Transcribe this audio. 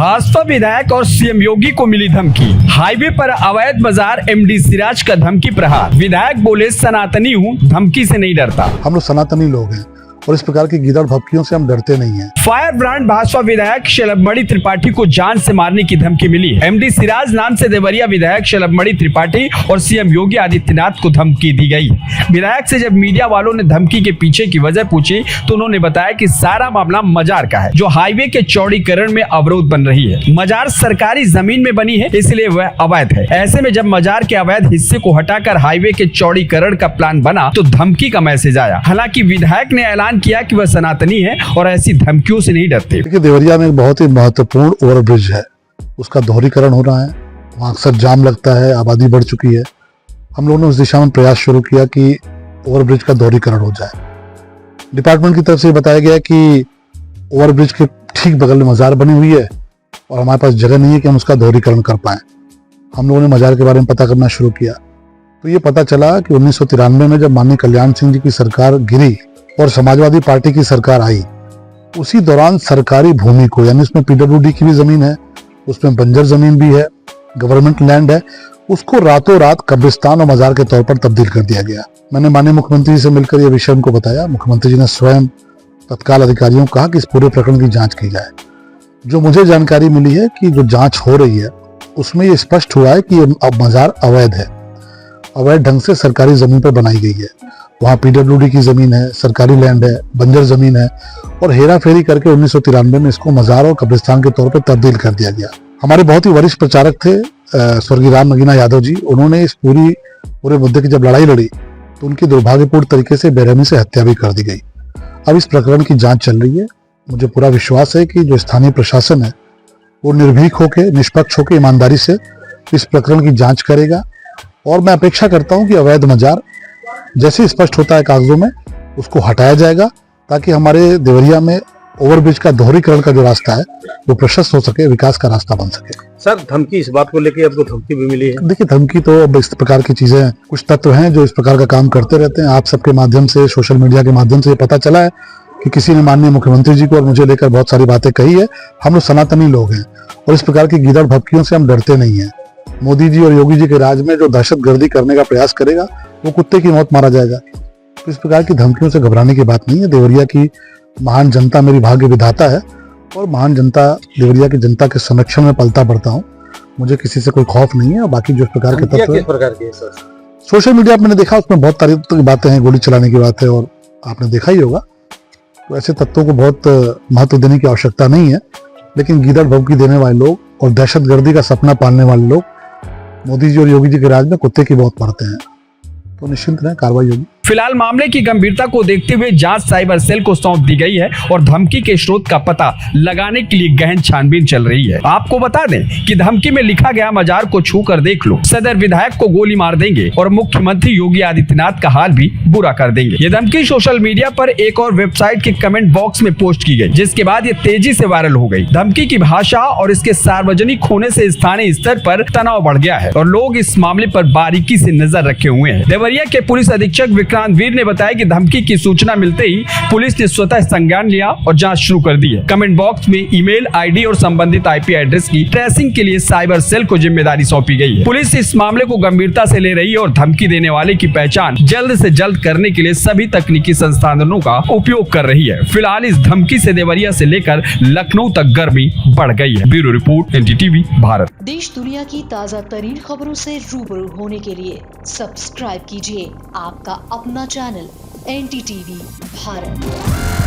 भाजपा विधायक और सीएम योगी को मिली धमकी। हाईवे पर अवैध बाजार, एमडी सिराज का धमकी प्रहार। विधायक बोले सनातनी हूँ, धमकी से नहीं डरता। हम लोग सनातनी लोग हैं और इस प्रकार की गिदड़ भभकियों से हम डरते नहीं हैं। फायर ब्रांड भाजपा विधायक शलभमणि त्रिपाठी को जान से मारने की धमकी मिली है। एमडी सिराज नाम से देवरिया विधायक शलभमणि त्रिपाठी और सीएम योगी आदित्यनाथ को धमकी दी गई। विधायक से जब मीडिया वालों ने धमकी के पीछे की वजह पूछी तो उन्होंने बताया कि सारा मामला मजार का है, जो हाईवे के चौड़ीकरण में अवरोध बन रही है। मजार सरकारी जमीन में बनी है, इसलिए वह अवैध है। ऐसे में जब मजार के अवैध हिस्से को हटाकर हाईवे के चौड़ीकरण का प्लान बना तो धमकी का मैसेज आया। हालांकि विधायक ने ऐलान किया कि वह सनातनी है और ऐसी धमकियों से नहीं डरते। देखिए, देवरिया में एक बहुत ही महत्वपूर्ण ओवरब्रिज है, उसका दोहरीकरण हो रहा है। वहाँ अक्सर जाम लगता है, आबादी बढ़ चुकी है। हम लोगों ने उस दिशा में प्रयास शुरू किया कि ओवरब्रिज का दोहरीकरण हो जाए। डिपार्टमेंट की तरफ से बताया गया कि ओवरब्रिज के ठीक बगल में मजार बनी हुई है और हमारे पास जगह नहीं है कि हम उसका दोहरीकरण कर पाए। हम लोगों ने मजार के बारे में पता करना शुरू किया तो ये पता चला कि 1993 में जब माननीय कल्याण सिंह जी की सरकार गिरी और समाजवादी पार्टी की सरकार आई, उसी दौरान सरकारी भूमि को, यानी उसमें पीडब्ल्यूडी की भी जमीन है, उसमें बंजर जमीन भी है, गवर्नमेंट लैंड है, उसको रातों रात कब्रिस्तान और मजार के तौर पर तब्दील कर दिया गया। मैंने माननीय मुख्यमंत्री जी से मिलकर यह विषय उनको बताया। मुख्यमंत्री जी ने स्वयं तत्काल अधिकारियों को कहा कि इस पूरे प्रकरण की जांच की जाए। जो मुझे जानकारी मिली है कि जो जांच हो रही है उसमें ये स्पष्ट हुआ है कि अब मजार अवैध है, अवैध ढंग से सरकारी जमीन पर बनाई गई है। वहाँ पीडब्ल्यूडी की जमीन है, सरकारी लैंड है, बंजर जमीन है और हेरा फेरी करके 1993 में इसको मजार और कब्रिस्तान के तौर पर तब्दील कर दिया गया। हमारे बहुत ही वरिष्ठ प्रचारक थे स्वर्गीय राम नगीना यादव जी, उन्होंने इस पूरे मुद्दे की जब लड़ाई लड़ी तो उनकी दुर्भाग्यपूर्ण तरीके से बेरहमी से हत्या भी कर दी गई। अब इस प्रकरण की जांच चल रही है। मुझे पूरा विश्वास है कि जो स्थानीय प्रशासन है वो निर्भीक होकर, निष्पक्ष होकर, ईमानदारी से इस प्रकरण की जांच करेगा और मैं अपेक्षा करता हूं कि अवैध मजार जैसे स्पष्ट होता है कागजों में उसको हटाया जाएगा ताकि हमारे देवरिया में ओवरब्रिज का दोहरीकरण का जो रास्ता है वो प्रशस्त हो सके, विकास का रास्ता बन सके। सर, धमकी इस बात को लेकर आपको धमकी भी मिली है? देखिए, धमकी तो अब इस प्रकार की चीजें, कुछ तत्व हैं जो इस प्रकार का काम करते रहते हैं। आप सबके माध्यम से, सोशल मीडिया के माध्यम से पता चला है कि किसी ने माननीय मुख्यमंत्री जी को और मुझे लेकर बहुत सारी बातें कही है। हम लोग सनातनी लोग हैं और इस प्रकार की गिदड़ भभकियों से हम डरते नहीं हैं। मोदी जी और योगी जी के राज में जो दहशतगर्दी करने का प्रयास करेगा वो कुत्ते की मौत मारा जाएगा। तो इस प्रकार की धमकियों से घबराने की बात नहीं है। देवरिया की महान जनता मेरी भाग्य विधाता है और महान जनता, देवरिया की जनता के संरक्षण में पलता बढ़ता हूँ। मुझे किसी से कोई खौफ नहीं है। और बाकी जो प्रकार के तत्व किस प्रकार के सर? सोशल मीडिया मैंने देखा, उसमें बहुत तारीफ की बातें हैं, गोली चलाने की बात है और आपने देखा ही होगा। तो ऐसे तत्वों को बहुत महत्व देने की आवश्यकता नहीं है। लेकिन गिदड़ भभकी देने वाले लोग और दहशतगर्दी का सपना पालने वाले लोग मोदी जी और योगी जी के राज में कुत्ते की मौत मरते हैं। तो निश्चिंत रहें, कार्रवाई होगी। फिलहाल मामले की गंभीरता को देखते हुए जांच साइबर सेल को सौंप दी गई है और धमकी के स्रोत का पता लगाने के लिए गहन छानबीन चल रही है। आपको बता दें कि धमकी में लिखा गया मजार को छू कर देख लो, सदर विधायक को गोली मार देंगे और मुख्यमंत्री योगी आदित्यनाथ का हाल भी बुरा कर देंगे। ये धमकी सोशल मीडिया पर एक और वेबसाइट के कमेंट बॉक्स में पोस्ट की गई, जिसके बाद ये तेजी से वायरल हो गई। धमकी की भाषा और इसके सार्वजनिक होने से स्थानीय स्तर पर तनाव बढ़ गया है और लोग इस मामले पर बारीकी से नजर रखे हुए हैं। देवरिया के पुलिस अधीक्षक विक्रांत वीर ने बताया कि धमकी की सूचना मिलते ही पुलिस ने स्वतः संज्ञान लिया और जांच शुरू कर दी है। कमेंट बॉक्स में ईमेल आईडी और संबंधित आईपी एड्रेस की ट्रेसिंग के लिए साइबर सेल को जिम्मेदारी सौंपी गई है। पुलिस इस मामले को गंभीरता से ले रही है और धमकी देने वाले की पहचान जल्द से जल्द करने के लिए सभी तकनीकी संसाधनों का उपयोग कर रही है। फिलहाल इस धमकी से देवरिया से लेकर लखनऊ तक गर्मी बढ़ गई है। Bureau report, NDTV Bharat. देश दुनिया की ताज़ा तरीन खबरों से रूबरू होने के लिए सब्सक्राइब कीजिए आपका अपना चैनल NDTV भारत।